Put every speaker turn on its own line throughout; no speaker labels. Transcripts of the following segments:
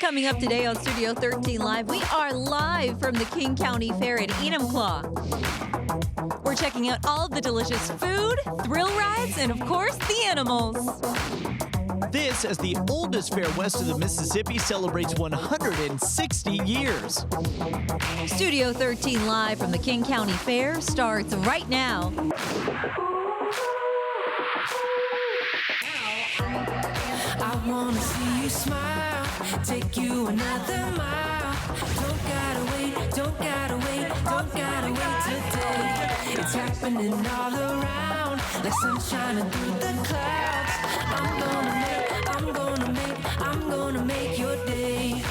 coming up today on Studio 13 Live. We are live from the King County Fair at Enumclaw. We're checking out all of the delicious food, thrill rides, and of course, the animals.
This, as the oldest fair west of the Mississippi, celebrates 160 years.
Studio 13 Live from the King County Fair starts right now.
I wanna see you smile, take you another mile. Don't gotta wait, don't gotta wait, don't gotta wait today. It's happening all around, like sunshine through the clouds. I'm gonna make your day.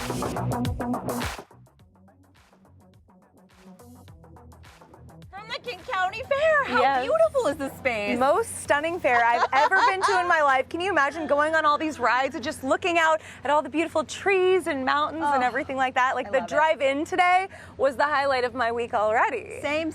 From the King County Fair, how beautiful is this space?
Most stunning fair I've ever been to in my life. Can you imagine going on all these rides and just looking out at all the beautiful trees and mountains and everything like that? Like the drive-in today was the highlight of my week already.
Same.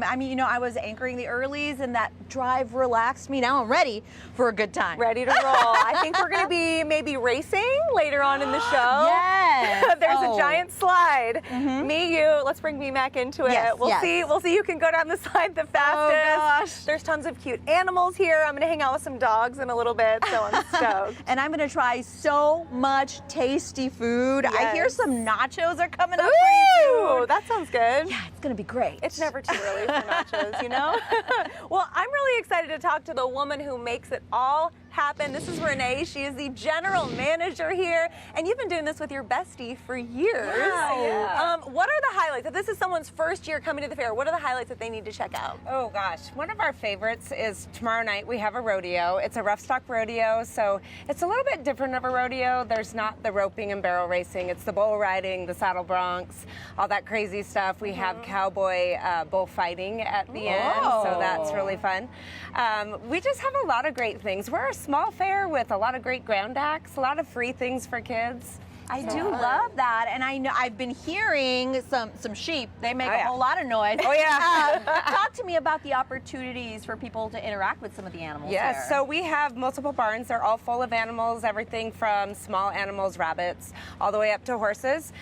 I mean, you know, I was anchoring the earlies and that drive relaxed me. Now I'm ready for a good time.
Ready to roll. I think we're going to be maybe racing later on in the show.
Yes.
There's a giant slide. Me, you, let's bring B-Mac into it.
Yes,
We'll see who can go down the slide the fastest.
Oh gosh.
There's tons of cute animals here. I'm going to hang out with some dogs in a little bit, so I'm stoked.
And I'm going to try so much tasty food.
Yes.
I hear some nachos are coming up
Ooh,
pretty soon.
that sounds good.
Yeah, it's going to be great.
It's never too early for nachos, you know? Well, I'm really excited to talk to the woman who makes it all happen. This is Renee. She is the general manager here, and you've been doing this with your bestie for years.
Yeah.
What are the highlights? If this is someone's first year coming to the fair, what are the highlights that they need to check out?
Oh gosh, one of our favorites is tomorrow night we have a rodeo. It's a rough stock rodeo, so it's a little bit different of a rodeo. There's not the roping and barrel racing. It's the bull riding, the saddle broncs, all that crazy stuff. We have cowboy bullfighting at the end, so that's really fun. We just have a lot of great things. We're a small fair with a lot of great ground acts, a lot of free things for kids.
I do love that, and I know I've been hearing some sheep. They make a whole lot of noise.
Oh yeah.
Talk to me about the opportunities for people to interact with some of the animals.
Yes,
there.
so we have multiple barns. They're all full of animals, everything from small animals, rabbits, all the way up to horses.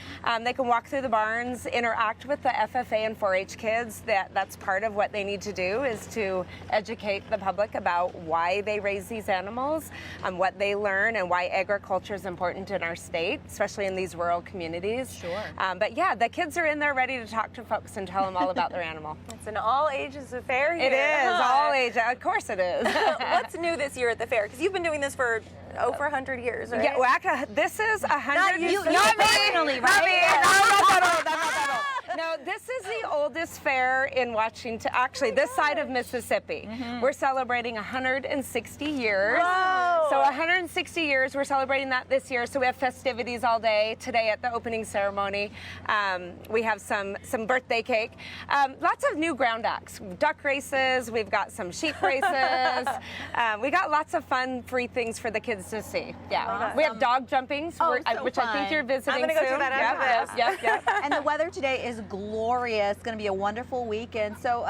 They can walk through the barns, interact with the FFA and 4-H kids. That's part of what they need to do, is to educate the public about why they raise these animals, what they learn, and why agriculture is important in our state, especially in these rural communities.
Sure.
But yeah, the kids are in there ready to talk to folks and tell them all about their animal.
It's an all ages affair here.
It is, all ages. Of course it is.
What's new this year at the fair? Because you've been doing this for over 100 years, right?
Yeah, well, actually, this is 100.
Not you personally, right?
Not me. No, not that old. No, this is the oldest fair in Washington, actually, this side of Mississippi. We're celebrating 160 years.
Whoa.
So 160 years, we're celebrating that this year. So we have festivities all day. Today at the opening ceremony, we have some birthday cake. Lots of new ground acts, duck races, we've got some sheep races. We got lots of fun, free things for the kids to see. Yeah, we have dog jumpings, which I think you're visiting
I'm gonna go
soon.
do that after this.
Yep.
And the weather today is glorious. It's going to be a wonderful weekend. So,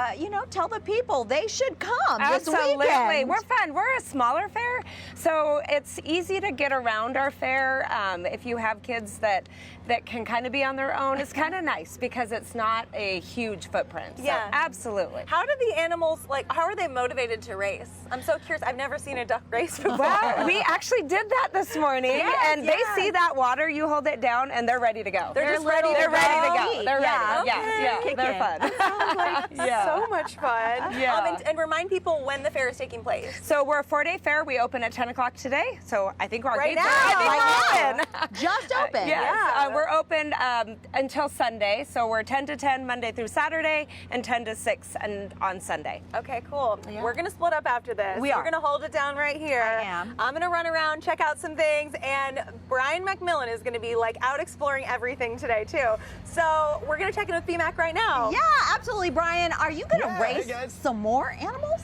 tell the people they should come this
Absolutely.
weekend.
We're fun. We're a smaller fair, so it's easy to get around our fair. If you have kids that can kind of be on their own, it's kind of nice because it's not a huge footprint. So,
Yeah.
absolutely.
How do the animals, how are they motivated to race? I'm so curious. I've never seen a duck race before.
Well, we actually did that this morning, and they see that water, you hold it down, and they're ready to go.
They're just ready to
They're ready to
go.
go. They're
Yeah.
ready.
Okay.
Yeah, they're fun.
Sounds like so much fun.
Yeah.
And remind people when the fair is taking place.
So we're a 4-day fair. We open at 10 o'clock today. So I think our
Right
gates
now.
are open.
Just open.
Yes, we're open until Sunday. So we're 10 to 10 Monday through Saturday and 10 to 6 on Sunday.
Okay, cool.
Yeah.
We're going to split up after this.
We are.
We're going to hold it down right here.
I am.
I'm going to run around, check out some things, and Brian McMillan is going to be out exploring everything today too. So we're going to check in with BMAC right now.
Yeah, absolutely. Brian, are you going to
Yeah, hey,
race
guys.
some more animals?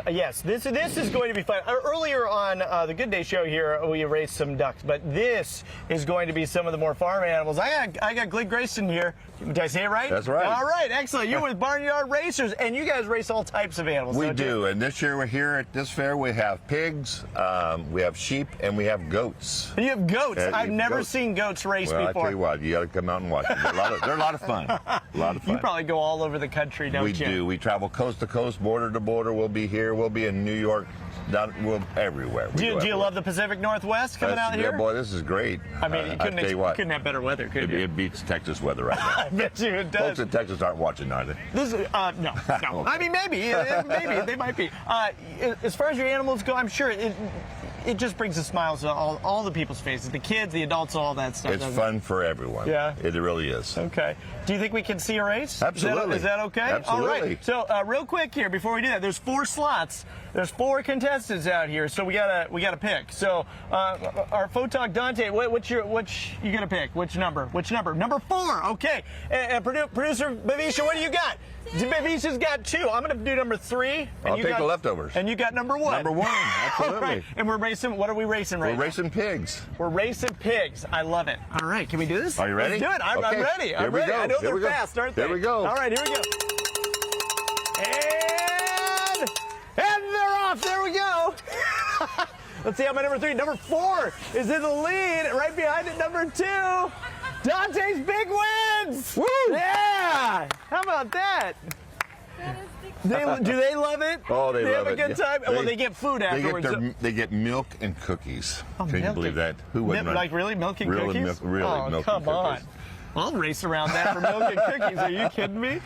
Yes, this is going to be fun. Earlier on the Good Day show here, we raced some ducks, but this is going to be some of the more farm animals. I got Glenn Grayson here. Did I say it right?
That's right.
All right, excellent. You're with Barnyard Racers, and you guys race all types of animals.
We
don't you?
do, and this year we're here at this fair. We have pigs, we have sheep, and we have goats.
You have goats.
Yeah,
I've never
goats.
seen goats race
Well,
before.
I tell you what, you got to come out and watch them. They're a lot of fun. A lot of fun.
You probably go all over the country, don't
We
you?
do. We travel coast to coast, border to border. We'll be here. We'll be in New York. We're everywhere.
Do you love the Pacific Northwest coming out here?
Yeah, boy, this is great.
I mean, you
tell you what,
couldn't have better weather, could you?
it beats Texas weather right now.
I bet you it does.
Folks in Texas aren't watching, are they?
This is, no.
Okay.
I mean, maybe they might be. As far as your animals go, I'm sure it just brings the smiles to all the people's faces, the kids, the adults, all that stuff.
It's fun for everyone.
Yeah.
It really is.
Okay. Do you think we can see a race?
Absolutely.
Is that okay?
Absolutely.
All right. So real quick here before we do that, there's 4 slots. There's 4 contestants out here, so we gotta pick. So our photog Dante, which you gonna pick? Which number? Which number? Number 4. Okay. And producer Bavisha, what do you got? Bavisha's got 2. I'm gonna do number 3.
I'll take the leftovers.
And you got number 1.
Number 1. Absolutely.
All right. And we're racing. What are we racing right now?
We're racing pigs.
We're racing pigs. I love it. All right, can we do this?
Are you ready?
Let's do it. I'm
Okay.
ready.
Here
I'm
we
ready.
go.
I know
Here we
they're
go.
fast, aren't they?
Here we go.
All right, here we go. And they're off. There we go. Let's see how my number 3. Number 4 is in the lead. Right behind it, number 2. Dante's big wins.
Woo!
Yeah. How about that? Do they love it?
Oh, they love
have a
it.
good time? Well, they get food afterwards.
They get milk and cookies. Can you
milk
believe
and-
that? Who wouldn't?
Like really milk and
Really
cookies?
really
oh,
milk
come
and cookies.
on. I'll race around that for milk and cookies. Are you kidding me?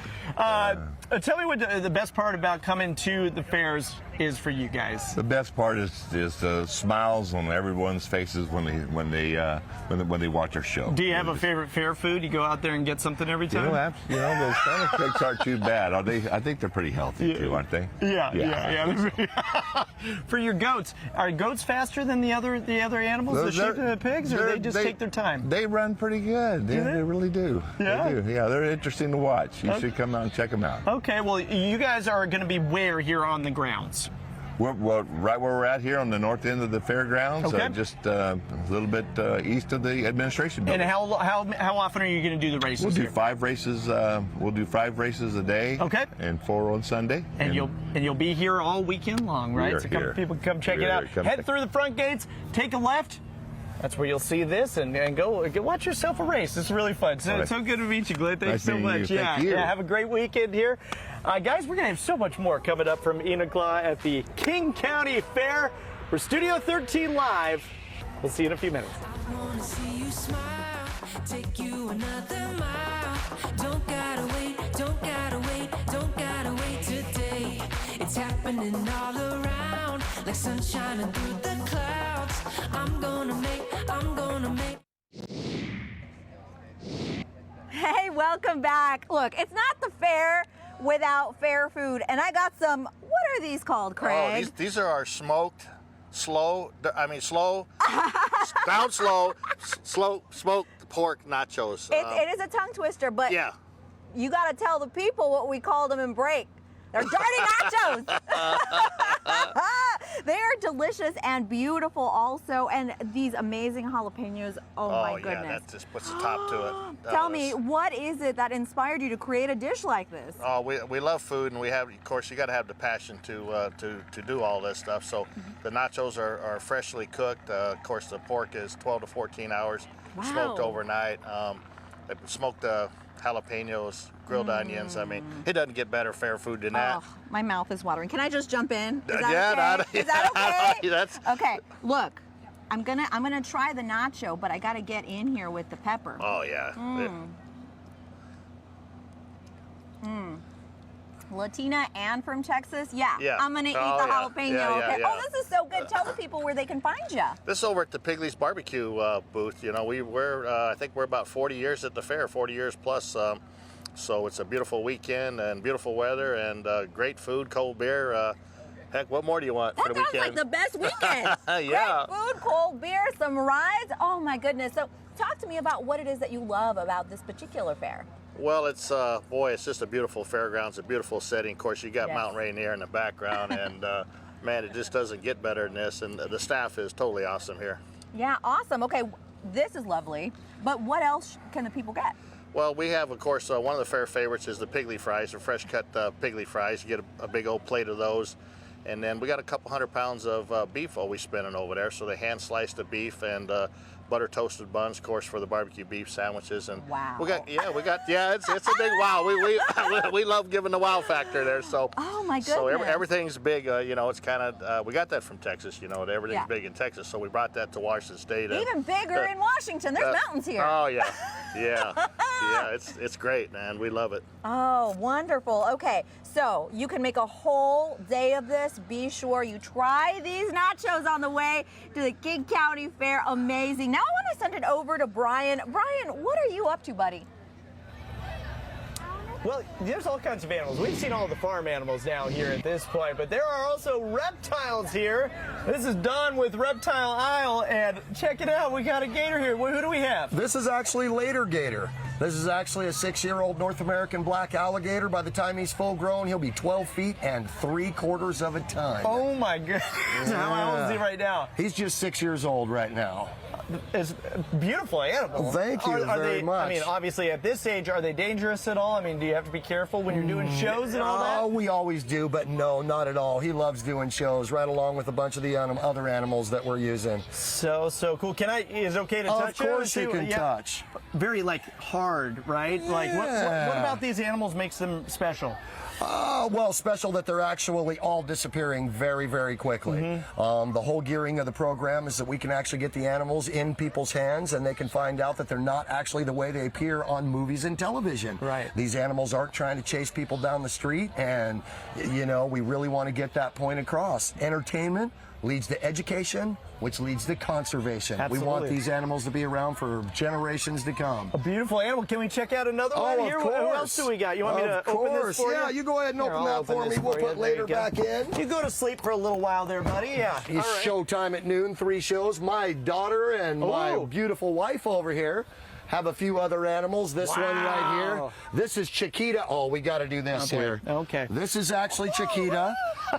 Tell me what the best part about coming to the fairs is for you guys.
The best part is the smiles on everyone's faces when they watch our show.
Do you have a favorite fair food? You go out there and get something every
You
time?
know, those funnel cakes aren't too bad. I think they're pretty healthy too, aren't they?
Yeah. For your goats, are goats faster than the other animals, the sheep and the pigs, or they just take their time?
They run pretty good. They really do.
Yeah?
They do. Yeah, they're interesting to watch. You should come out and check them out.
Okay, well, you guys are going to be where here on the grounds?
We're right where we're at here on the north end of the fairgrounds,
Okay.
just a little bit east of the administration building.
And how often are you going to do the races?
We'll do
here?
5 races. We'll do 5 races a day.
Okay.
And 4 on Sunday.
And you'll be here all weekend long, right?
We are
So
here.
people can come check
We
it
are
out.
here. Come
Head
check-
through the front gates, take a left. That's where you'll see this, and go watch yourself a race. It's really fun. So,
All right.
so good to meet you, Glenn. Thanks
Nice
so
meeting
much.
you. Thank you.
Yeah. Have a great weekend here, guys. We're gonna have so much more coming up from Enumclaw at the King County Fair. We're Studio 13 live. We'll see you in a few minutes.
I wanna see you smile, take you another mile. Don't gotta wait, don't gotta wait, don't gotta wait today. It's happening all around, like sunshine through the clouds. I'm gonna make.
Hey, welcome back. Look, it's not the fair without fair food. And I got some, what are these called, Craig?
Oh, these are our smoked, down slow, smoked pork nachos.
It is a tongue twister, but
Yeah.
you got to tell the people what we call them in break. They're dirty nachos. They are delicious and beautiful also. And these amazing jalapenos, oh my
yeah,
goodness.
that just puts the top to it.
Tell me, what is it that inspired you to create a dish like this?
Oh, we love food, and we have, of course, you got to have the passion to do all this stuff. So the nachos are freshly cooked. Of course, the pork is 12 to 14 hours smoked
Wow.
overnight. Smoked jalapenos, grilled onions. I mean, it doesn't get better fair food than that.
Oh, my mouth is watering. Can I just jump in? Is that
Yeah,
okay? Is that okay?
That's
Okay, look, I'm gonna try the nacho, but I gotta get in here with the pepper.
oh yeah.
Latina and from Texas, yeah.
Yeah.
I'm gonna eat
Oh,
the
yeah.
jalapeno.
Yeah,
Okay.
yeah.
Oh, this is so good. Tell the people where they can find you.
This is over at the Pigley's Barbecue booth. You know, I think we're about 40 years at the fair, 40 years plus. So it's a beautiful weekend and beautiful weather and great food, cold beer. Heck, what more do you want for
That
the
sounds
weekend?
like the best weekend.
Yeah.
Great food, cold beer, some rides. Oh my goodness. So talk to me about what it is that you love about this particular fair.
Well, it's boy, it's just a beautiful fairgrounds, a beautiful setting. Of course, you got
Yes.
Mount Rainier in the background, and man, it just doesn't get better than this. And the staff is totally awesome here.
Yeah, awesome. Okay, this is lovely. But what else can the people get?
Well, we have, of course, one of the fair favorites is the piggly fries, the fresh cut piggly fries. You get a big old plate of those. And then we got a couple 100 pounds of beef always spinning over there. So they hand slice the beef and butter toasted buns, of course, for the barbecue beef sandwiches. And
Wow.
it's a big wow. We love giving the wow factor there. So
Oh my
so
goodness.
everything's big. You know, it's kind of we got that from Texas. You know, everything's
Yeah.
big in Texas. So we brought that to Washington State. and,
Even bigger in Washington. There's mountains here.
Oh yeah, yeah. It's great, man. We love it.
Oh, wonderful. Okay, so you can make a whole day of this. Be sure you try these nachos on the way to the King County Fair. Amazing. Now I want to send it over to Brian. Brian, what are you up to, buddy?
Well, there's all kinds of animals. We've seen all the farm animals down here at this point, but there are also reptiles here. This is Don with Reptile Isle, and check it out. We got a gator here. Who do we have?
This is actually later gator. This is actually a 6-year-old North American black alligator. By the time he's full grown, he'll be 12 feet and 3/4 of a ton.
Oh my goodness. How old is he right now?
He's just 6 years old right now.
It's a beautiful animal.
Thank you very much.
I mean, obviously at this age, are they dangerous at all? I mean, do you have to be careful when you're doing shows and all that?
Oh, we always do, but no, not at all. He loves doing shows right along with a bunch of the other animals that we're using.
So cool. Is it okay to touch
Of
it?
course you can touch.
Very hard, right? Like what about these animals makes them special?
Well, special that they're actually all disappearing very, very quickly. The whole gearing of the program is that we can actually get the animals in people's hands and they can find out that they're not actually the way they appear on movies and television.
Right.
These animals aren't trying to chase people down the street, and, you know, we really want to get that point across. Entertainment leads to education, which leads to conservation.
Absolutely.
We want these animals to be around for generations to come.
A beautiful animal. Can we check out another one here?
Of course.
Who else do we got? You want me to open this for you?
Yeah, you go ahead and
Here,
open
I'll
that for
this
me. We'll
you.
put
There
later
you go.
back in.
You go to sleep for a little while there, buddy. Yeah.
It's
All right.
showtime at noon, 3 shows. My daughter and my
Ooh.
beautiful wife over here have a few other animals. This one right here.
Wow.
This is Chiquita. Oh, we got to do this here.
Okay.
This is actually Chiquita.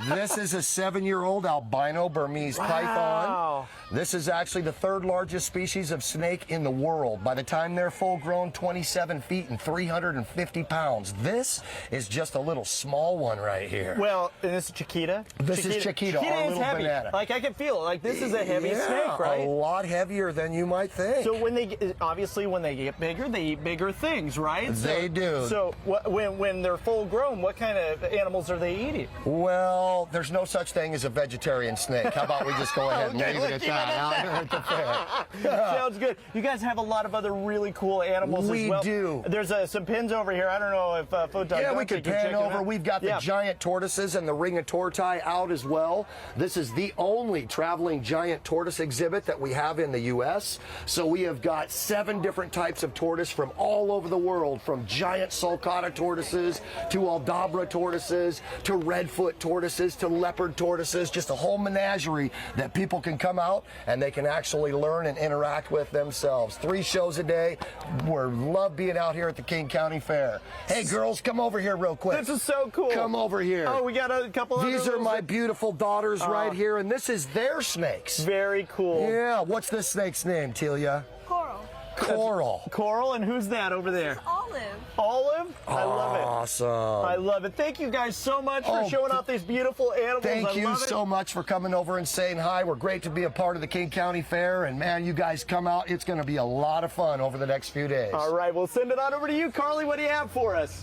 This is a 7-year-old albino Burmese python. This is actually the 3rd largest species of snake in the world. By the time they're full grown, 27 feet and 350 pounds. This is just a little small one right here.
Well, and this is Chiquita.
This is Chiquita, our
is
little
heavy.
banana.
Like I can feel it. Like this is a heavy
Yeah,
snake, right?
A lot heavier than you might think.
So when they get bigger, they eat bigger things, right?
They do.
So when they're full grown, what kind of animals are they eating?
Well, there's no such thing as a vegetarian snake. How about we just go ahead and
Okay,
leave it at
keep
that out here at the fair?
Sounds good. You guys have a lot of other really cool animals
We
as well.
do.
There's some pins over here. I don't know if Photog
Yeah, we
Dante
could
can
pan
check them
over.
out.
We've got the
Yeah.
giant tortoises and the ring of tortoise out as well. This is the only traveling giant tortoise exhibit that we have in the U.S. So we have got 7 different types of tortoise from all over the world, from giant sulcata tortoises to Aldabra tortoises to redfoot tortoises to leopard tortoises, just a whole menagerie that people can come out and they can actually learn and interact with themselves. 3 shows a day. We love being out here at the King County Fair. Hey girls, come over here real quick.
This is so cool.
Come over here.
Oh, we got a couple of
These are my beautiful daughters right here, and this is their snakes.
Very cool.
Yeah, what's this snake's name, Telia?
Coral.
Coral.
Coral, and who's that over there?
Olive.
Olive? I love it.
Awesome.
I love it. Thank you guys so much for
Oh,
showing off these beautiful animals.
Thank
I
you
love it.
so much for coming over and saying hi. We're great to be a part of the King County Fair, and man, you guys come out. It's going to be a lot of fun over the next few days.
All right, we'll send it on over to you, Carly. What do you have for us?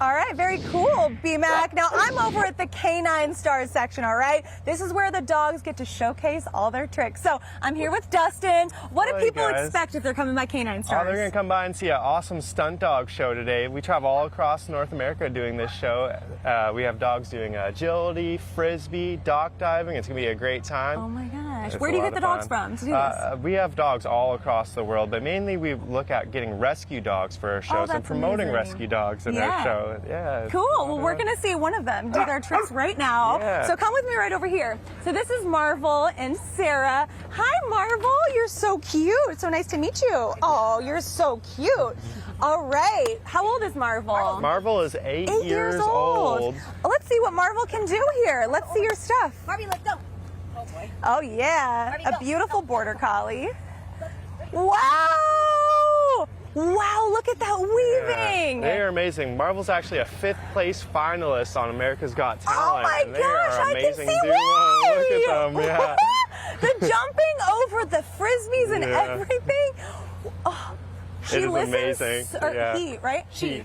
All right, very cool, B-Mac. Now, I'm over at the Canine Stars section, all right? This is where the dogs get to showcase all their tricks. So I'm here with Dustin. What do
Hey,
people
guys.
expect if they're coming by Canine Stars?
They're going to come by and see an awesome stunt dog show today. We travel all across North America doing this show. We have dogs doing agility, frisbee, dock diving. It's going to be a great time.
Oh my gosh.
It's
Where
a
do you
lot
get the
of
dogs
fun.
from to do this?
We have dogs all across the world, but mainly we look at getting rescue dogs for our shows and
that's
promoting
amazing.
rescue dogs in our
Yeah.
shows. So yeah.
Cool. Well, we're going to see one of them do their tricks right now.
Yeah.
So come with me right over here. So this is Marvel and Sarah. Hi, Marvel. You're so cute. So nice to meet you. Oh, you're so cute. All right. How old is Marvel?
Marvel is 8
years old. Let's see what Marvel can do here. Let's see your stuff.
Barbie, let's go. Oh boy.
Oh yeah,
Barbie,
a
go.
beautiful border collie. Wow! Wow, look at that weaving.
They are amazing. Marvel's actually a 5th place finalist on America's Got Talent.
Oh my
and they
gosh,
are
I can
amazing
see
duo.
why.
Look at them, yeah.
The jumping over the frisbees and
Yeah.
everything. Oh, she
It is
listens,
amazing.
Or
Yeah.
he, right?
She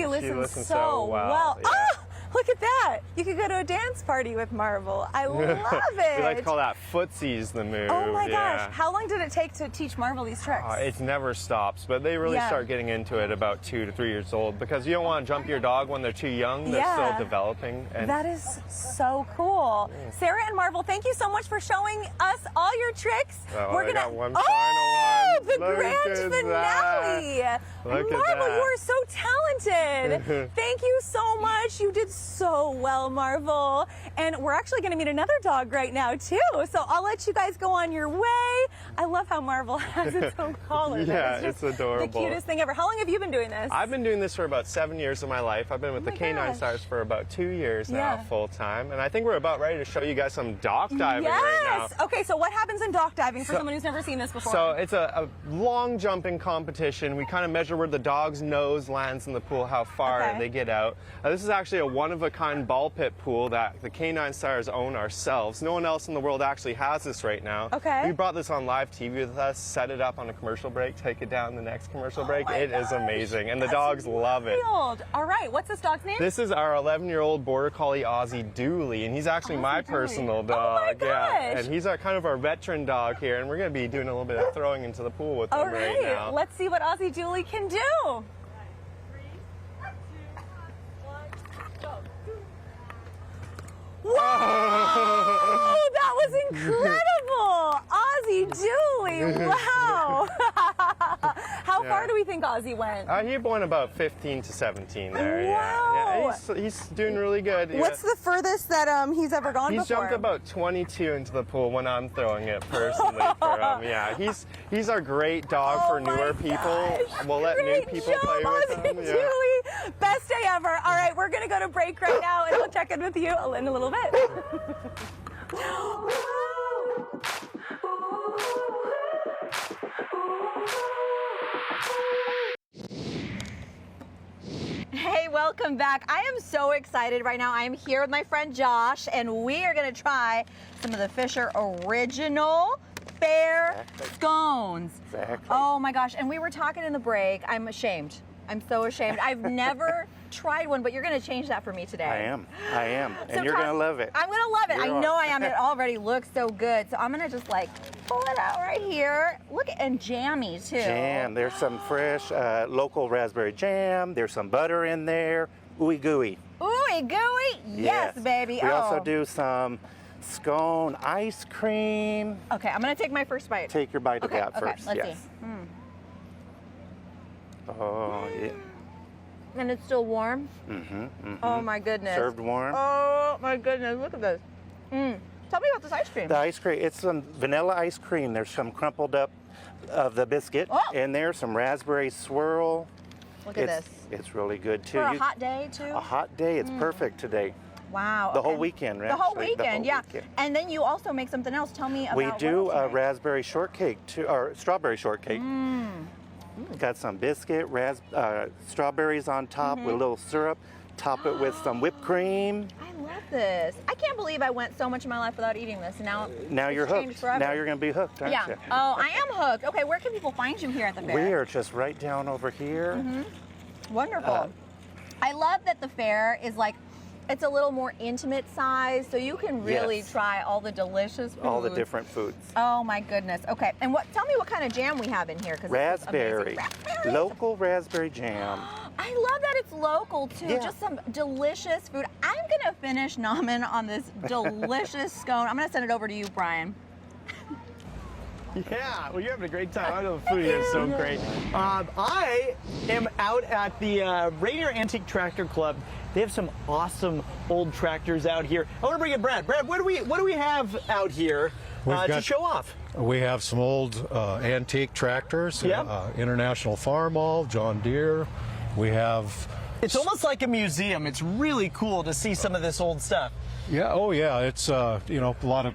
listens so well.
Yeah.
Ah, look at that. You could go to a dance party with Marvel. I love it.
We like to call that footsies the move.
Oh my
yeah.
gosh. How long did it take to teach Marvel these tricks?
It never stops, but they really
Yeah.
start getting into it about 2 to 3 years old because you don't want to jump your dog when they're too young. They're
Yeah.
still developing. And
That is so cool. Sarah and Marvel, thank you so much for showing us all your tricks.
Oh, I got one final
Oh,
one.
the
Look
grand
at
finale.
that. Look at
Marvel,
that.
you are so talented. Thank you so much. You did so well, Marvel. And we're actually going to meet another dog right now, too. So I'll let you guys go on your way. I love how Marvel has its own collar.
Yeah,
That is just
it's adorable.
The cutest thing ever. How long have you been doing this?
I've been doing this for about 7 years of my life. I've been with
Oh
the
my
Canine
gosh.
Stars for about 2 years now,
Yeah.
full time. And I think we're about ready to show you guys some dock diving right now.
Yes. Okay, so what happens in dock diving for someone who's never seen this before?
So it's a long jumping competition. We kind of measure where the dog's nose lands in the pool, how far
Okay.
they get out. This is actually a one-of-a-kind ball pit pool that the Canine Stars own ourselves. No one else in the world actually has this right now.
Okay.
We brought this on live TV with us, set it up on a commercial break, take it down the next commercial break.
my
It is
gosh,
amazing, and the
that's
dogs love it.
wild. All right, what's this dog's name?
This is our 11-year-old border collie Ozzy Dooley, and he's actually my
Ozzy Dooley.
personal
Oh
dog.
my
Yeah,
gosh.
and he's kind of our veteran dog here, and we're going to be doing a little bit of throwing into the pool with
All
him right
right,
now.
let's see what Ozzy Dooley can do. Whoa! That was incredible! Ozzy Dooley, wow! How far do we think Ozzy went?
He went about 15 to 17 there.
Wow.
Yeah, he's doing really good.
What's the furthest that he's ever gone
He's
before?
jumped about 22 into the pool when I'm throwing it personally for him. Yeah, he's our great dog for newer people. We'll let new
Great
people
job,
play with
Ozzy
him. Yeah.
Dooley. Best day ever. All right, we're gonna go to break right now, and we'll check in with you in a little bit.
Hey, welcome back. I am so excited right now. I am here with my friend Josh, and we are going to try some of the Fisher original fair scones.
Exactly.
Oh my gosh. And we were talking in the break. I'm ashamed. I'm so ashamed. I've never tried one, but you're going to change that for me today.
I am. And
So
you're going to love it.
I'm going to love it.
You
I
are.
know I am. It already looks so good. So I'm going to just like pull it out right here. Look, and jammy too.
Jam. There's some fresh local raspberry jam. There's some butter in there. Ooey gooey.
Ooey gooey. Yes, baby.
We also do some scone ice cream.
Okay, I'm going to take my first bite.
Take your bite of that first.
Let's
yes.
see.
Oh, yeah.
And it's still warm? Oh my goodness.
Served warm.
Oh my goodness, look at this. Tell me about this ice cream.
The ice cream, it's some vanilla ice cream. There's some crumpled up of the biscuit in there, some raspberry swirl.
Look at this.
It's really good too.
For a hot day too?
A hot day, it's perfect today.
Wow.
The
okay.
whole weekend, right?
The whole
Actually,
weekend, yeah. And then you also make something else. Tell me about
We
what
do
else you
a
make?
raspberry shortcake too, or strawberry shortcake. Got some biscuit, strawberries on top with a little syrup. Top it with some whipped cream.
I love this. I can't believe I went so much of my life without eating this. And now
You're
it's changed
hooked.
forever.
Now you're going to be hooked, aren't
Yeah.
you?
Oh, I am hooked. Okay, where can people find you here at the fair?
We are just right down over here.
Wonderful. I love that the fair is like, it's a little more intimate size, so you can really
Yes.
try all the delicious foods.
All the different foods.
Oh my goodness. Okay, and tell me what kind of jam we have in here? 'Cause this is amazing.
Raspberry.
Raspberry.
Local raspberry jam.
I love that it's local too.
Yeah.
Just some delicious food. I'm gonna finish nomming on this delicious scone. I'm gonna send it over to you, Brian.
Yeah, well, you're having a great time. I know the food here is so great. I am out at the Rainier Antique Tractor Club. They have some awesome old tractors out here. I want to bring in Brad. Brad, what do we have out here to show off?
We have some old antique tractors,
Yep.
International Farmall, John Deere. We have...
It's almost like a museum. It's really cool to see some of this old stuff.
Yeah, oh yeah, it's you know, a lot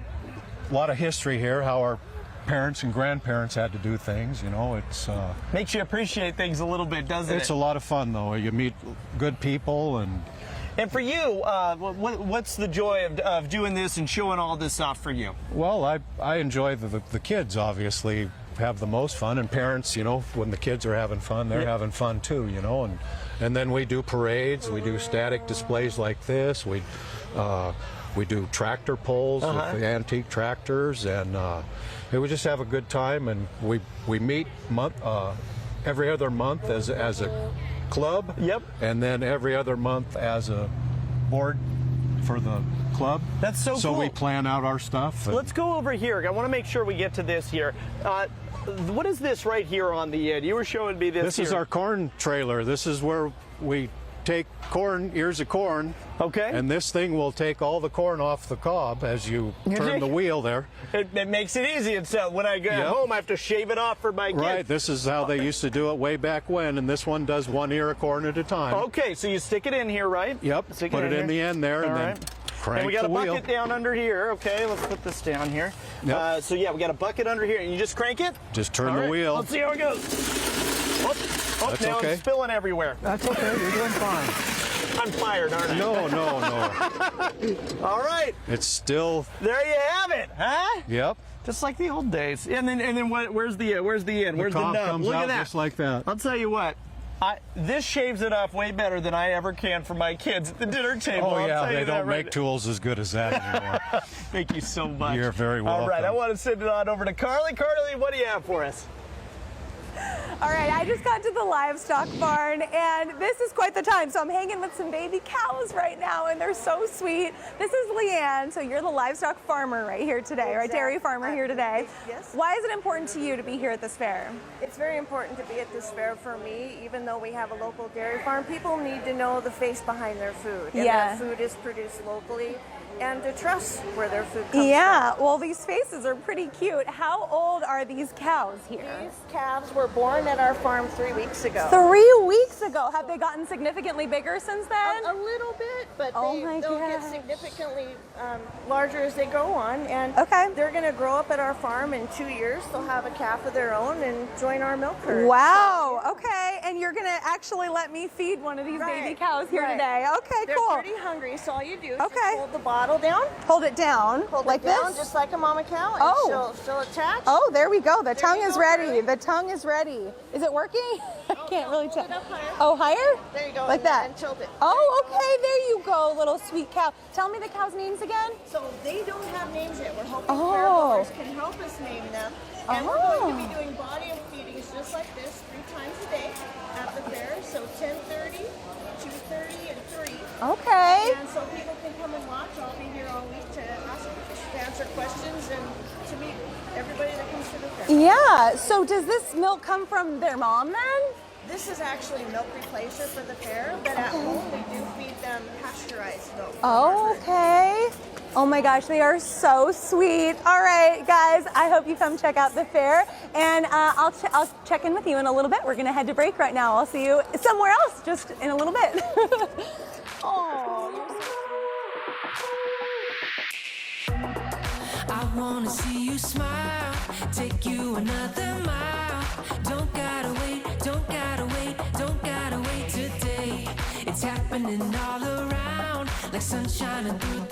of history here, how our parents and grandparents had to do things, you know. It's
makes you appreciate things a little bit, doesn't it?
It's a lot of fun though. You meet good people.
And for you, what's the joy of doing this and showing all this off for you?
Well, I enjoy the kids obviously have the most fun, and parents, you know, when the kids are having fun, they're having fun too, you know. And then we do parades, we do static displays like this, we do tractor pulls with the antique tractors, and we just have a good time. And we meet every other month as a club.
Yep.
And then every other month as a board for the club.
That's so cool.
So we plan out our stuff.
Let's go over here. I want to make sure we get to this here. What is this right here on the end? You were showing me this.
This is our corn trailer. This is where we take corn, ears of corn.
Okay.
And this thing will take all the corn off the cob as you turn the wheel there.
It makes it easy. It's when I get home, I have to shave it off for my kids.
Right. This is how they used to do it way back when, and this one does one ear of corn at a time.
Okay, so you stick it in here, right?
Yep. Put it in the end there, and then crank
and we got
the
a
wheel.
bucket down under here. Okay, let's put this down here.
Yep.
So yeah, we got a bucket under here, and you just crank it?
Just turn the wheel.
Let's see how it goes.
That's
now
okay.
I'm spilling everywhere.
That's okay. You're doing fine.
I'm fired, aren't I?
No.
All right.
It's still.
There you have it, huh?
Yep.
Just like the old days. And then where's the end? Where's the
cob
nub?
comes
Look
out
at that.
just like that.
I'll tell you what. This shaves it off way better than I ever can for my kids at the dinner table.
Oh yeah, they don't
right
make tools as good as that anymore.
Thank you so much.
You're very welcome.
All right, I want to send it on over to Carly. Carly, what do you have for us?
All right, I just got to the Livestock Barn, and this is quite the time. So I'm hanging with some baby cows right now, and they're so sweet. This is Leanne, so you're the livestock farmer right here today, right? Dairy farmer here today.
Yes.
Why is it important to you to be here at this fair?
It's very important to be at this fair for me, even though we have a local dairy farm. People need to know the face behind their food, and
Yeah.
their food is produced locally, and to trust where their food comes
Yeah,
from.
well, these faces are pretty cute. How old are these cows here?
These calves were born at our farm 3 weeks ago.
3 weeks ago. Have they gotten significantly bigger since then?
A little bit, but
Oh
they'll
my
get
gosh.
significantly larger as they go on. And they're going to grow up at our farm in 2 years. They'll have a calf of their own and join our milk herd.
Wow, okay. And you're going to actually let me feed one of these baby cows here today. Okay,
They're
cool.
pretty hungry, so all you do is
Okay.
just hold the bottle down.
Hold it down,
Hold
like
it down,
this?
just like a mama cow, and
Oh.
she'll attach.
Oh, there we go. The
There
tongue
you
is
go,
ready.
Carly.
The tongue is ready. Is it working? I can't really tell.
Hold it up higher.
Oh, higher?
There you go.
Like
and
that?
And tilt it.
Oh, okay. There you go, little sweet cow. Tell me the cow's names again.
So they don't have names yet. We're hoping
Oh.
fair goers can help us name them. And we're going to
Oh.
be doing body of feedings just like this 3 times a day at the fair. So 10:30, 2:30, and 3.
Okay.
And so people can come and watch. I'll be here all week to answer questions and to meet everybody that comes to the fair.
Yeah. So does this milk come from their mom then?
This is actually milk replacer for the fair, but at home we do feed them pasteurized milk.
Oh, okay. Oh my gosh, they are so sweet. All right, guys, I hope you come check out the fair, and I'll check in with you in a little bit. We're gonna head to break right now. I'll see you somewhere else just in a little bit. Oh.
I wanna see you smile, take you another mile. Don't gotta wait, don't gotta wait, don't gotta wait today. It's happening all around, like sunshine through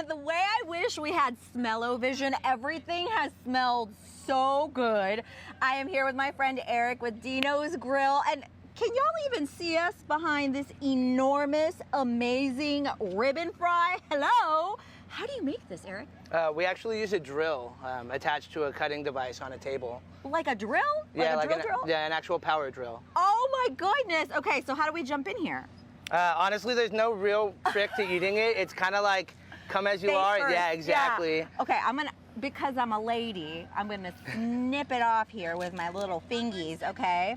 The way I wish we had smell-o-vision. Everything has smelled so good. I am here with my friend Eric with Dinos Grill, and can y'all even see us behind this enormous, amazing ribbon fry? Hello. How do you make this, Eric?
We actually use a drill attached to a cutting device on a table.
Like a drill?
Yeah,
like a drill drill?
Yeah, an actual power drill.
Oh my goodness. Okay, so how do we jump in here?
Honestly, there's no real trick to eating it. It's kind of like come as you
Face
are.
first.
Yeah, exactly.
Yeah. Okay, I'm gonna because I'm a lady, I'm gonna snip it off here with my little fingies, okay?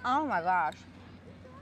Oh my gosh.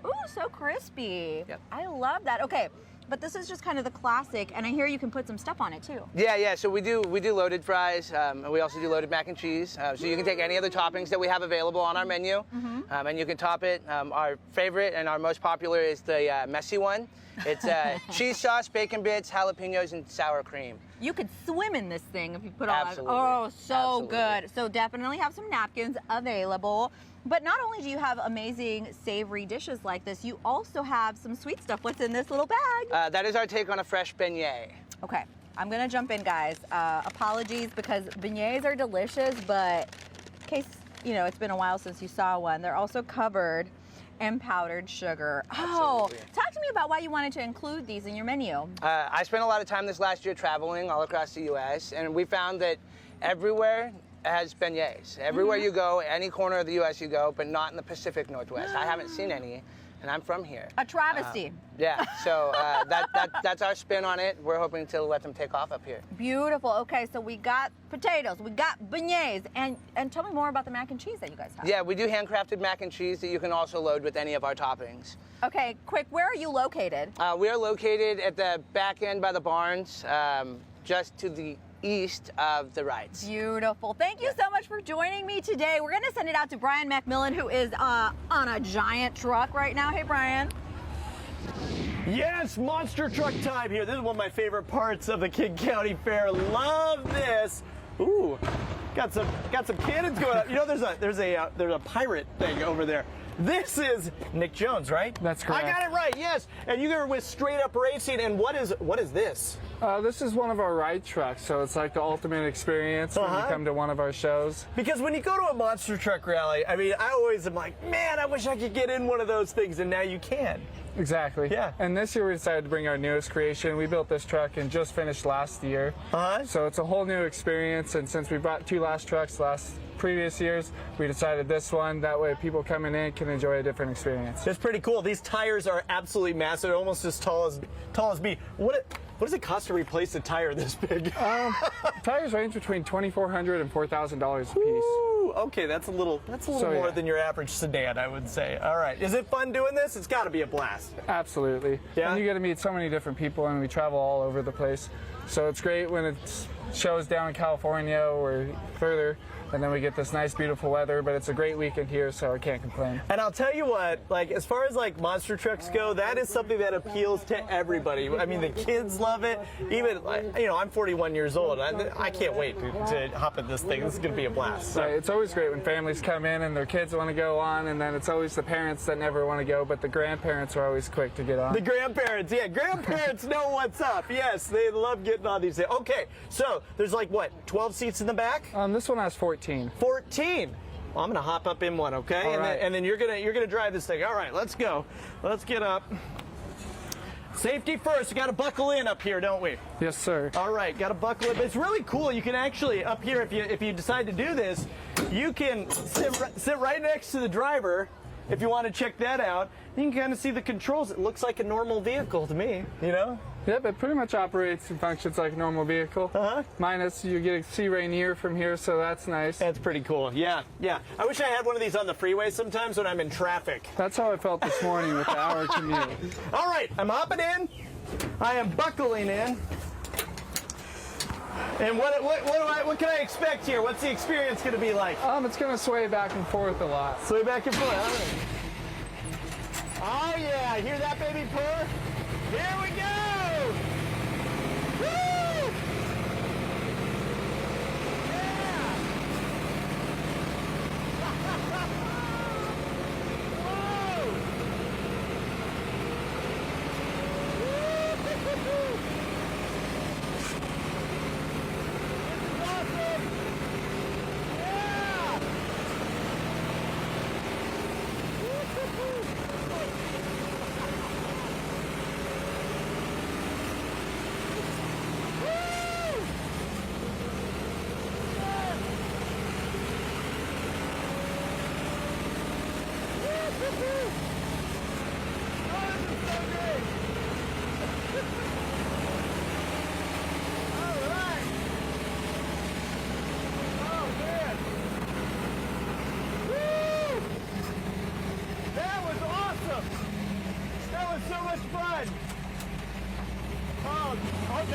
Ooh, so crispy.
Yep.
I love that. Okay, but this is just kind of the classic, and I hear you can put some stuff on it too.
Yeah. So we do loaded fries, and we also do loaded mac and cheese. So you can take any of the toppings that we have available on our menu, and you can top it. Our favorite and our most popular is the messy one. It's cheese sauce, bacon bits, jalapenos, and sour cream.
You could swim in this thing if you put all that.
Absolutely.
Oh, so
Absolutely.
good. So definitely have some napkins available. But not only do you have amazing savory dishes like this, you also have some sweet stuff. What's in this little bag?
That is our take on a fresh beignet.
Okay, I'm gonna jump in, guys. Apologies because beignets are delicious, but in case it's been a while since you saw one, they're also covered in powdered sugar. Oh,
Absolutely.
talk to me about why you wanted to include these in your menu.
I spent a lot of time this last year traveling all across the U.S., and we found that everywhere has beignets. Everywhere you go, any corner of the U.S. you go, but not in the Pacific Northwest. I haven't seen any, and I'm from here.
A travesty.
Yeah, so that's our spin on it. We're hoping to let them take off up here.
Beautiful. Okay, so we got potatoes, we got beignets, and tell me more about the mac and cheese that you guys have.
Yeah, we do handcrafted mac and cheese that you can also load with any of our toppings.
Okay, quick, where are you located?
We are located at the back end by the barns, just to the east of the rides.
Beautiful. Thank you so much for joining me today. We're gonna send it out to Brian McMillan, who is on a giant truck right now. Hey, Brian.
Yes, monster truck time here. This is one of my favorite parts of the King County Fair. Love this. Ooh, got some cannons going up. You know, there's a pirate thing over there. This is Nick Jones, right?
That's correct.
I got it right. Yes. And you are with Straight Up Racing. And what is this?
This is one of our ride trucks, so it's like the ultimate experience when you come to one of our shows.
Because when you go to a monster truck rally, I mean, I always am like, man, I wish I could get in one of those things, and now you can.
Exactly.
Yeah.
And this year we decided to bring our newest creation. We built this truck and just finished last year. So it's a whole new experience, and since we brought two previous years, we decided this one. That way people coming in can enjoy a different experience.
That's pretty cool. These tires are absolutely massive, almost as tall as me. What does it cost to replace a tire this big?
Tires range between $2,400 and $4,000 a piece.
Ooh, okay, that's a little more than your average sedan, I would say. All right, is it fun doing this? It's got to be a blast.
Absolutely.
Yeah.
And you get to meet so many different people, and we travel all over the place. So it's great when it shows down in California or further, and then we get this nice, beautiful weather. But it's a great weekend here, so I can't complain.
And I'll tell you what, like as far as like monster trucks go, that is something that appeals to everybody. I mean, the kids love it. Even I'm 41 years old. I can't wait to hop in this thing. This is going to be a blast. So.
Right. It's always great when families come in and their kids want to go on, and then it's always the parents that never want to go, but the grandparents are always quick to get on.
The grandparents, yeah, grandparents know what's up. Yes, they love getting on these things. Okay, so there's like what, 12 seats in the back?
This one has 14.
14. Well, I'm gonna hop up in one, okay? And then you're gonna drive this thing. All right, let's go. Let's get up. Safety first. We got to buckle in up here, don't we?
Yes, sir.
All right, got to buckle in. But it's really cool. You can actually up here, if you decide to do this, you can sit right next to the driver. If you want to check that out, you can kind of see the controls. It looks like a normal vehicle to me, you know?
Yep, it pretty much operates and functions like a normal vehicle. Minus you get to see Rainier from here, so that's nice.
That's pretty cool. Yeah. I wish I had one of these on the freeway sometimes when I'm in traffic.
That's how I felt this morning with the hour commute.
All right, I'm hopping in. I am buckling in. And what can I expect here? What's the experience going to be like?
It's going to sway back and forth a lot.
Sway back and forth. All right. Oh yeah, hear that baby purr? Here we go! Woo!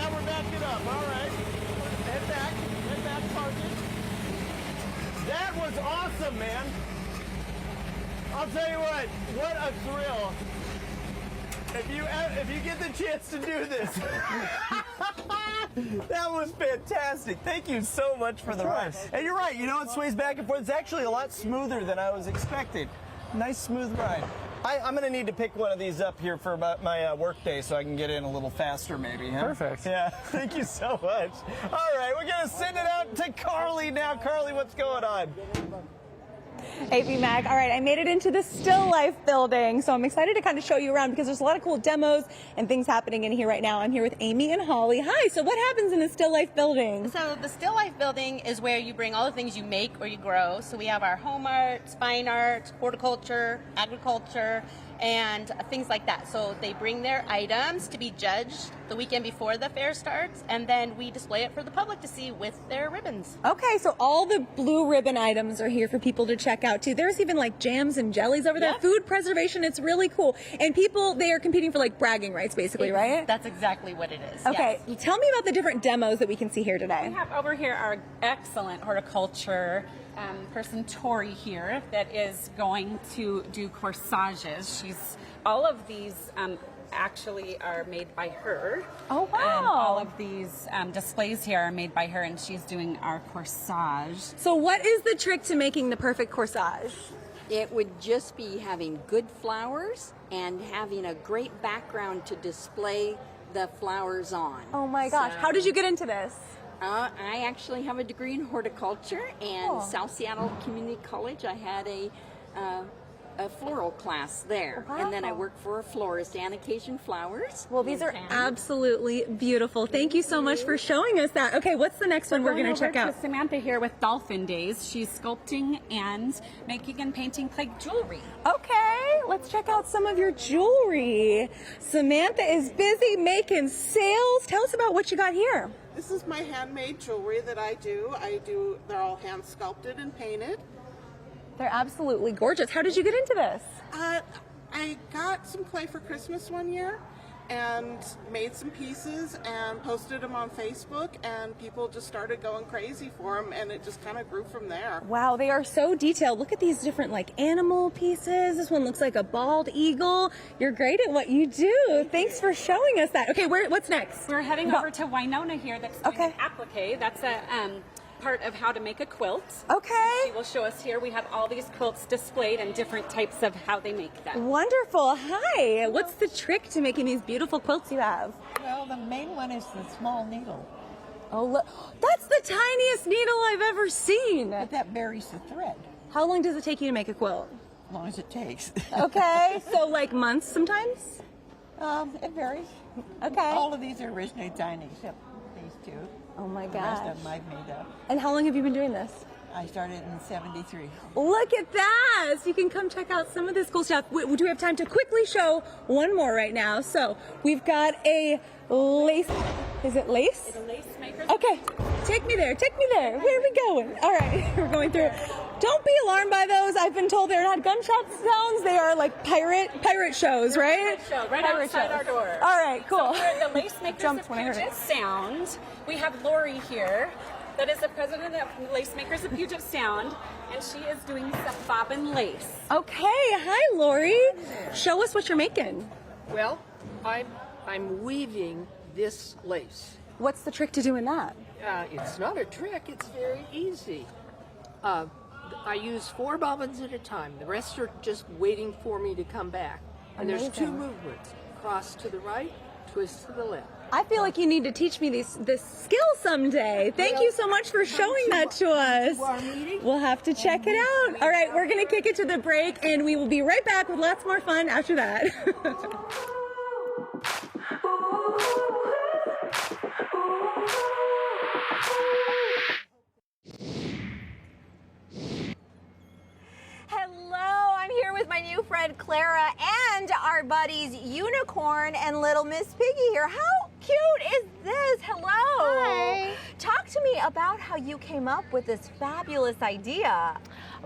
now we're backing up. All right. Head back, park it. That was awesome, man. I'll tell you what a thrill. If you get the chance to do this. That was fantastic. Thank you so much for the ride. And you're right, it sways back and forth. It's actually a lot smoother than I was expecting. Nice, smooth ride. I'm going to need to pick one of these up here for my work day so I can get in a little faster maybe. Huh?
Perfect.
Yeah, thank you so much. All right, we're going to send it out to Carly now. Carly, what's going on?
Hey, VMAC. All right, I made it into the Still Life building, so I'm excited to kind of show you around because there's a lot of cool demos and things happening in here right now. I'm here with Amy and Holly. Hi, so what happens in the Still Life building?
So the Still Life building is where you bring all the things you make or you grow. So we have our home art, fine art, horticulture, agriculture, and things like that. So they bring their items to be judged the weekend before the fair starts, and then we display it for the public to see with their ribbons.
Okay, so all the blue ribbon items are here for people to check out too. There's even like jams and jellies over there. Food preservation, it's really cool. And people, they are competing for like bragging rights basically, right?
That's exactly what it is.
Okay,
yes.
tell me about the different demos that we can see here today.
We have over here our excellent horticulture person, Tori, here, that is going to do corsages. All of these actually are made by her.
Oh, wow.
All of these displays here are made by her, and she's doing our corsage.
So what is the trick to making the perfect corsage?
It would just be having good flowers and having a great background to display the flowers on.
Oh my gosh, how did you get into this?
I actually have a degree in horticulture, and South Seattle Community College, I had a floral class there.
Wow.
And then I worked for a florist, and Occasion Flowers.
Well, these are absolutely beautiful. Thank you so much for showing us that. Okay, what's the next one we're going to check out?
Samantha here with Dolphin Days. She's sculpting and making and painting clay jewelry.
Okay, let's check out some of your jewelry. Samantha is busy making sales. Tell us about what you got here.
This is my handmade jewelry that I do. They're all hand sculpted and painted.
They're absolutely gorgeous. How did you get into this?
I got some clay for Christmas one year and made some pieces and posted them on Facebook, and people just started going crazy for them, and it just kind of grew from there.
Wow, they are so detailed. Look at these different like animal pieces. This one looks like a bald eagle. You're great at what you do. Thanks for showing us that. Okay, what's next?
We're heading over to Winona here. That's doing an applique. That's a part of how to make a quilt.
Okay.
She will show us here. We have all these quilts displayed and different types of how they make them.
Wonderful. Hi. What's the trick to making these beautiful quilts you have?
Well, the main one is the small needle.
Oh, look. That's the tiniest needle I've ever seen.
But that buries the thread.
How long does it take you to make a quilt?
As long as it takes.
Okay. So like months sometimes?
It varies.
Okay.
All of these are originally tiny, except these two.
Oh my
The rest
gosh.
of them I've made up.
And how long have you been doing this?
I started in '73.
Look at that! So you can come check out some of this cool stuff. Do we have time to quickly show one more right now? So we've got a lace. Is it lace?
It's a lace maker.
Okay, take me there. Take me there. Where are we going? All right, we're going through. Don't be alarmed by those. I've been told they're not gunshot sounds. They are like pirate shows, right?
Pirate show, right
Pirate
outside
shows.
our door.
All right, cool.
So we're the Lace Makers
Jumped
of
when I heard
Puget
it.
Sound. We have Lori here, that is the president of Lace Makers of Puget Sound, and she is doing some bobbin lace.
Okay, hi Lori. Show us what you're making.
Well, I'm weaving this lace.
What's the trick to doing that?
It's not a trick, it's very easy. I use 4 bobbins at a time. The rest are just waiting for me to come back. And there's 2
Amazing.
movements. Cross to the right, twist to the left.
I feel like you need to teach me this skill someday. Thank you so much for showing that to us. We'll have to check it out. All right, we're going to kick it to the break, and we will be right back with lots more fun after that. Hello, I'm here with my new friend Clara and our buddies Unicorn and Little Miss Piggy here. How cute is this? Hello.
Hi.
Talk to me about how you came up with this fabulous idea.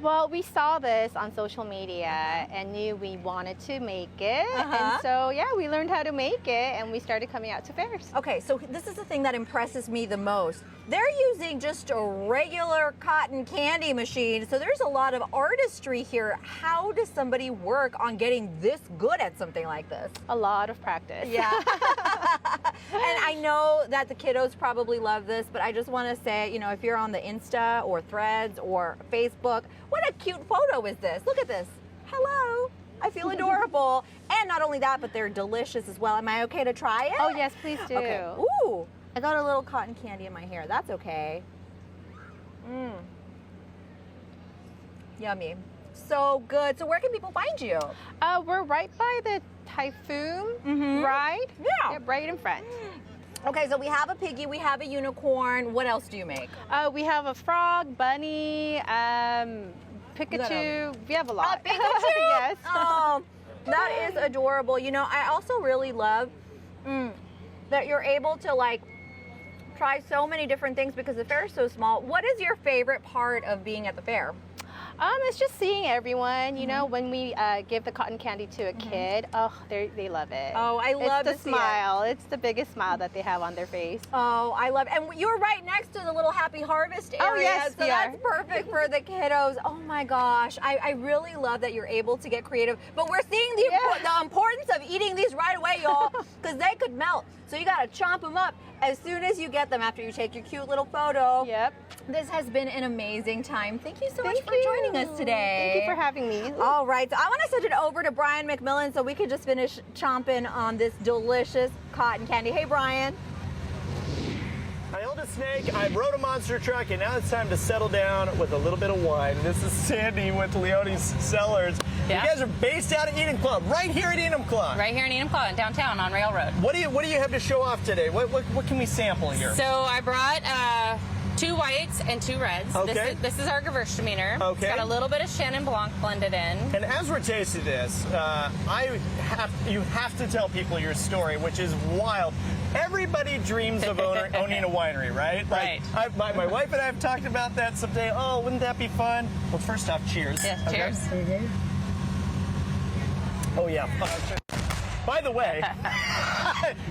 Well, we saw this on social media and knew we wanted to make it. And so, yeah, we learned how to make it and we started coming out to fairs.
Okay, so this is the thing that impresses me the most. They're using just a regular cotton candy machine, so there's a lot of artistry here. How does somebody work on getting this good at something like this?
A lot of practice.
Yeah. And I know that the kiddos probably love this, but I just want to say, you know, if you're on the Insta or Threads or Facebook, what a cute photo is this? Look at this. Hello. I feel adorable. And not only that, but they're delicious as well. Am I okay to try it?
Oh, yes, please do.
Okay. Ooh, I got a little cotton candy in my hair. That's okay. Mmm. Yummy. So good. So where can people find you?
We're right by the Typhoon ride.
Yeah.
Right in front.
Okay, so we have a piggy, we have a unicorn. What else do you make?
We have a frog, bunny, Pikachu. We have a lot.
Pikachu?
Yes.
Oh, that is adorable. You know, I also really love that you're able to like try so many different things because the fair is so small. What is your favorite part of being at the fair?
It's just seeing everyone. You know, when we give the cotton candy to a kid, oh, they love it.
Oh, I love
the smile. It's the biggest smile that they have on their face.
Oh, I love it. And you're right next to the little Happy Harvest area.
Oh, yes,
so that's perfect for the kiddos. Oh my gosh. I really love that you're able to get creative. But we're seeing the importance of eating these right away, y'all, because they could melt. So you got to chomp them up as soon as you get them after you take your cute little photo.
Yep.
This has been an amazing time. Thank you so much for joining us today.
Thank you for having me.
All right, so I want to send it over to Brian McMillan so we could just finish chomping on this delicious cotton candy. Hey, Brian.
I owned a snake, I rode a monster truck, and now it's time to settle down with a little bit of wine. This is Sandy with Leone's Cellars.
Yeah.
You guys are based out of Enumclaw, right here at Enumclaw.
Right here in Enumclaw, downtown on Railroad.
What do you have to show off today? What can we sample here?
So I brought 2 whites and 2 reds.
Okay.
This is our Gewürztraminer.
Okay.
It's got a little bit of Chenin Blanc blended in.
And as we're tasting this, you have to tell people your story, which is wild. Everybody dreams of owning a winery, right?
Right.
Like, my wife and I have talked about that someday. Oh, wouldn't that be fun? Well, first off, cheers.
Yes, cheers.
Oh, yeah. By the way,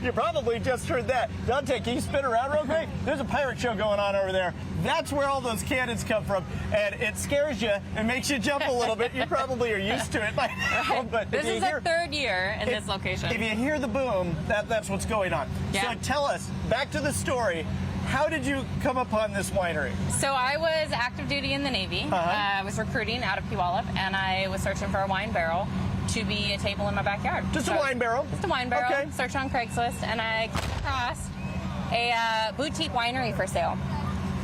you probably just heard that. Dante, can you spin around real quick? There's a pirate show going on over there. That's where all those cannons come from, and it scares you and makes you jump a little bit. You probably are used to it by now. But
This is our 3rd year in this location.
If you hear the boom, that's what's going on.
Yeah.
So tell us, back to the story, how did you come upon this winery?
So I was active duty in the Navy. I was recruiting out of Puyallup, and I was searching for a wine barrel to be a table in my backyard.
Just a wine barrel?
Just a wine barrel.
Okay.
Searched on Craigslist, and I came across a boutique winery for sale.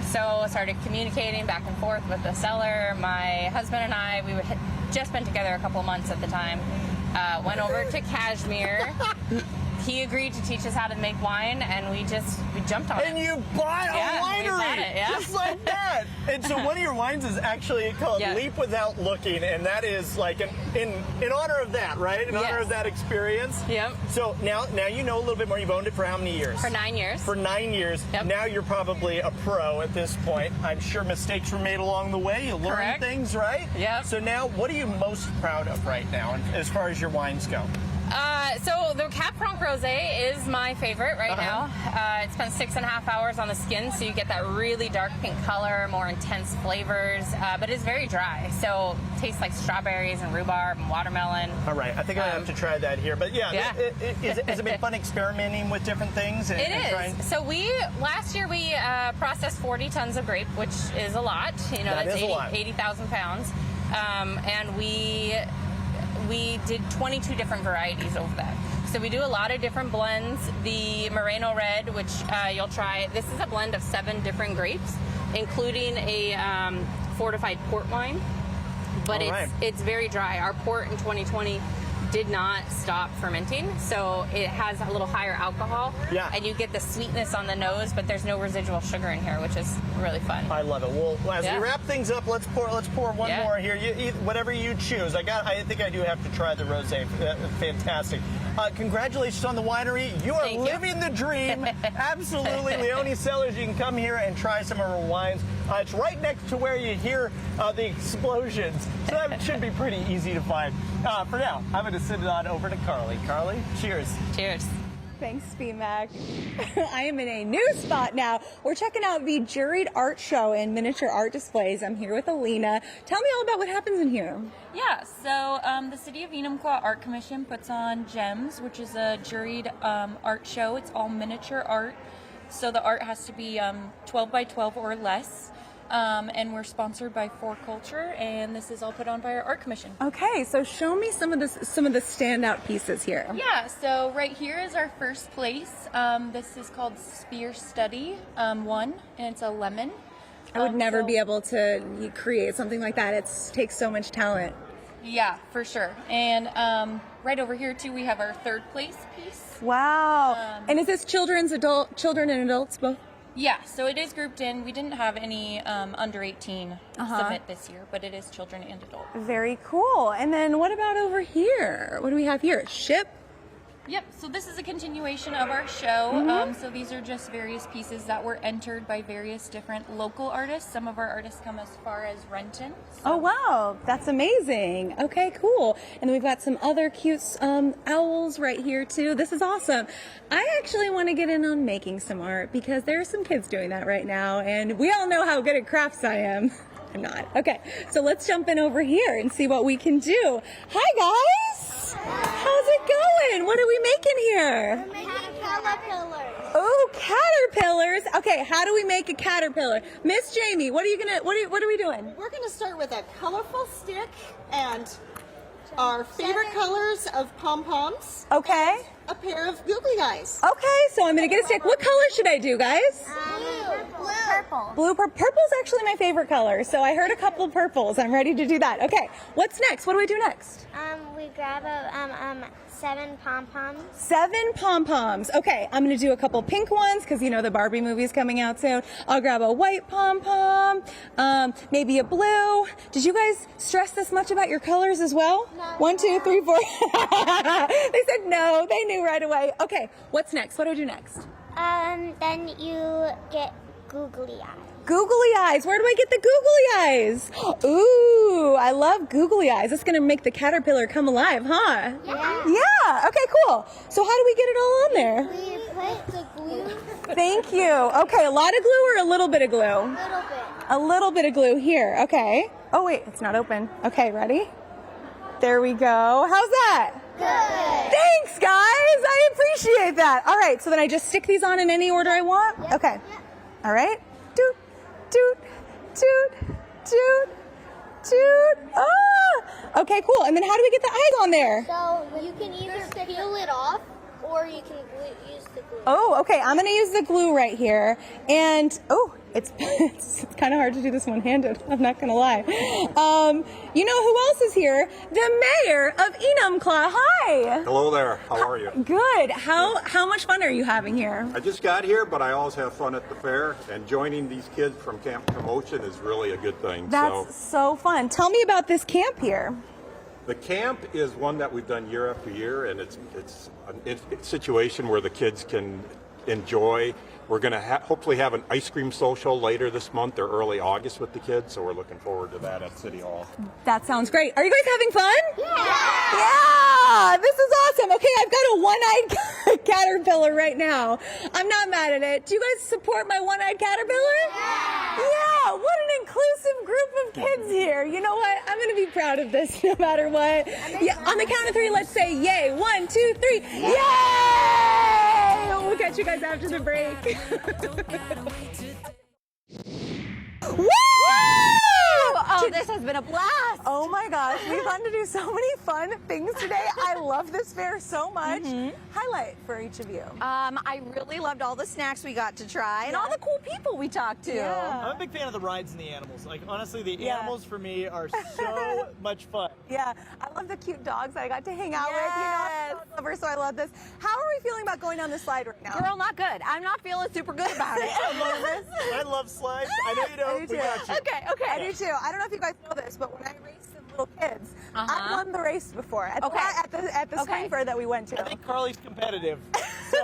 So I started communicating back and forth with the seller. My husband and I, we had just been together a couple months at the time. Went over to Kashmir. He agreed to teach us how to make wine, and we jumped on it.
And you bought a winery,
we bought it, yeah.
just like that. And so one of your wines is actually called Leap Without Looking, and that is like in honor of that, right? In honor of that experience.
Yep.
So now you know a little bit more. You've owned it for how many years?
For 9 years.
For 9 years.
Yep.
Now you're probably a pro at this point. I'm sure mistakes were made along the way. You learn things, right?
Yep.
So now, what are you most proud of right now, as far as your wines go?
So the Cap Franc Rosé is my favorite right now. It spends 6.5 hours on the skin, so you get that really dark pink color, more intense flavors, but it's very dry. So it tastes like strawberries and rhubarb and watermelon.
All right, I think I have to try that here. But has it been fun experimenting with different things?
It is. So last year we processed 40 tons of grape, which is a lot. You know, that's 80,000 pounds. And we did 22 different varieties over that. So we do a lot of different blends. The Moreno Red, which you'll try, this is a blend of 7 different grapes, including a fortified port wine. But it's very dry. Our port in 2020 did not stop fermenting, so it has a little higher alcohol.
Yeah.
And you get the sweetness on the nose, but there's no residual sugar in here, which is really fun.
I love it. Well, as we wrap things up, let's pour one more here. Whatever you choose. I think I do have to try the rosé. Fantastic. Congratulations on the winery. You are living the dream. Absolutely. Leone Cellars, you can come here and try some of our wines. It's right next to where you hear the explosions. So that should be pretty easy to find. For now, I'm going to send it on over to Carly. Carly, cheers.
Cheers. Thanks, BMAC. I am in a new spot now. We're checking out the Juried Art Show and Miniature Art Displays. I'm here with Alina. Tell me all about what happens in here.
Yeah, so the City of Enumclaw Art Commission puts on GEMS, which is a juried art show. It's all miniature art, so the art has to be 12 by 12 or less. And we're sponsored by For Culture, and this is all put on by our art commission.
Okay, so show me some of the standout pieces here.
Yeah, so right here is our first place. This is called Spear Study 1, and it's a lemon.
I would never be able to create something like that. It takes so much talent.
Yeah, for sure. And right over here too, we have our third place piece.
Wow. And is this children and adults both?
Yeah, so it is grouped in. We didn't have any under 18 submit this year, but it is children and adults.
Very cool. And then what about over here? What do we have here? Ship?
Yep, so this is a continuation of our show. So these are just various pieces that were entered by various different local artists. Some of our artists come as far as Renton.
Oh, wow. That's amazing. Okay, cool. And then we've got some other cute owls right here, too. This is awesome. I actually want to get in on making some art because there are some kids doing that right now, and we all know how good at crafts I am. I'm not. Okay, so let's jump in over here and see what we can do. Hi, guys. How's it going? What are we making here?
We're making caterpillars.
Oh, caterpillars. Okay, how do we make a caterpillar? Miss Jamie, what are we doing?
We're gonna start with a colorful stick and our favorite colors of pom-poms.
Okay.
A pair of googly eyes.
Okay, so I'm gonna get a stick. What color should I do, guys?
Blue. Purple.
Blue. Purple's actually my favorite color, so I heard a couple of purples. I'm ready to do that. Okay, what's next? What do we do next?
We grab 7 pom-poms.
7 pom-poms. Okay, I'm going to do a couple pink ones because, you know, the Barbie movie's coming out soon. I'll grab a white pom-pom, maybe a blue. Did you guys stress this much about your colors as well?
No.
1, 2, 3, 4. They said no. They knew right away. Okay, what's next? What do I do next?
Then you get googly eyes.
Googly eyes. Where do I get the googly eyes? Ooh, I love googly eyes. That's going to make the caterpillar come alive, huh?
Yeah.
Yeah. Okay, cool. So how do we get it all on there?
We put the glue.
Thank you. Okay, a lot of glue or a little bit of glue?
A little bit.
A little bit of glue here. Okay. Oh, wait, it's not open. Okay, ready? There we go. How's that?
Good.
Thanks, guys. I appreciate that. All right, so then I just stick these on in any order I want?
Yep.
Okay.
Yep.
All right. Toot, toot, toot, toot, toot. Ah! Okay, cool. And then how do we get the eyes on there?
So you can either peel it off or you can use the glue.
Oh, okay. I'm going to use the glue right here. And, oh, it's kind of hard to do this one-handed. I'm not going to lie. You know who else is here? The mayor of Enumclaw. Hi.
Hello there. How are you?
Good. How much fun are you having here?
I just got here, but I always have fun at the fair, and joining these kids from Camp Promotion is really a good thing.
That's so fun. Tell me about this camp here.
The camp is one that we've done year after year, and it's a situation where the kids can enjoy. We're going to hopefully have an ice cream social later this month or early August with the kids, so we're looking forward to that at City Hall.
That sounds great. Are you guys having fun? Yeah! This is awesome. Okay, I've got a one-eyed caterpillar right now. I'm not mad at it. Do you guys support my one-eyed caterpillar? Yeah! What an inclusive group of kids here. You know what? I'm going to be proud of this no matter what. Yeah, on the count of 3, let's say yay. 1, 2, 3. Yay! We'll catch you guys after the break. Woo!
Oh, this has been a blast.
Oh my gosh, we've gotten to do so many fun things today. I love this fair so much. Highlight for each of you.
I really loved all the snacks we got to try and all the cool people we talked to.
I'm a big fan of the rides and the animals. Like, honestly, the animals for me are so much fun.
Yeah, I love the cute dogs that I got to hang out with. You know, I'm a dog lover, so I love this. How are we feeling about going down this slide right now?
Girl, not good. I'm not feeling super good about it.
I love slides. I know you don't. We got you.
Okay. I do too. I don't know if you guys know this, but when I race the little kids. I've won the race before at the swing fair that we went to.
I think Carly's competitive. So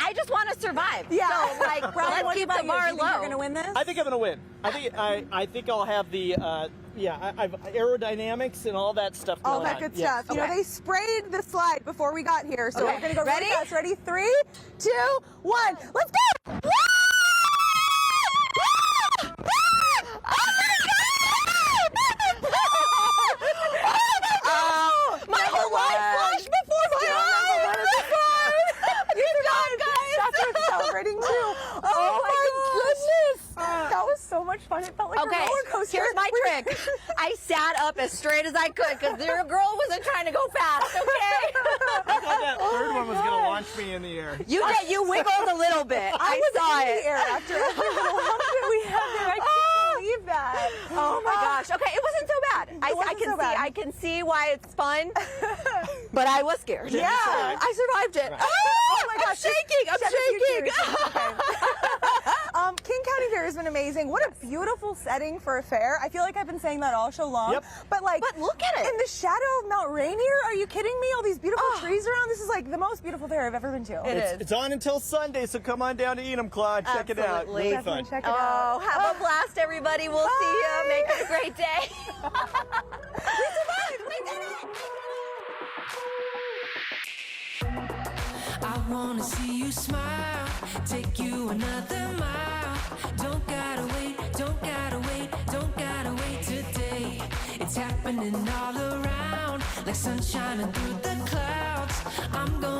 I just want to survive.
Yeah.
So like,
Brian,
let's keep the bar low.
You're gonna win this?
I think I'm gonna win. I think I'll have the I've aerodynamics and all that stuff going
All that
on.
good
Yeah.
stuff. You know, they sprayed the slide before we got here, so
Okay.
we're gonna go
Ready?
really fast. Ready? 3, 2, 1. Let's go! Woo!
My whole life flashed before my eyes.
You guys celebrating too. Oh my goodness! That was so much fun. It felt like a
Okay,
roller coaster.
here's my trick. I sat up as straight as I could because your girl wasn't trying to go fast, okay?
I thought that third one was gonna launch me in the air.
You wiggled a little bit. I
was
saw
in
it.
the air after every little hump that we had there. I can't believe that.
Oh my gosh. Okay, it wasn't so bad. I can see why it's fun. But I was scared.
Yeah.
I survived it.
Oh my gosh.
I'm shaking.
King County Fair has been amazing. What a beautiful setting for a fair. I feel like I've been saying that all show long.
Yep.
But
look at it.
In the shadow of Mount Rainier, are you kidding me? All these beautiful trees around. This is like the most beautiful fair I've ever been to.
It's on until Sunday, so come on down to Enumclaw. Check it out.
Absolutely.
Really
Definitely
fun.
check it out.
Have a blast, everybody. We'll see you. Make it a great day.
We survived. We did it.
I wanna see you smile, take you another mile. Don't gotta wait, don't gotta wait, don't gotta wait today. It's happening all around, like sunshine through the clouds. I'm gonna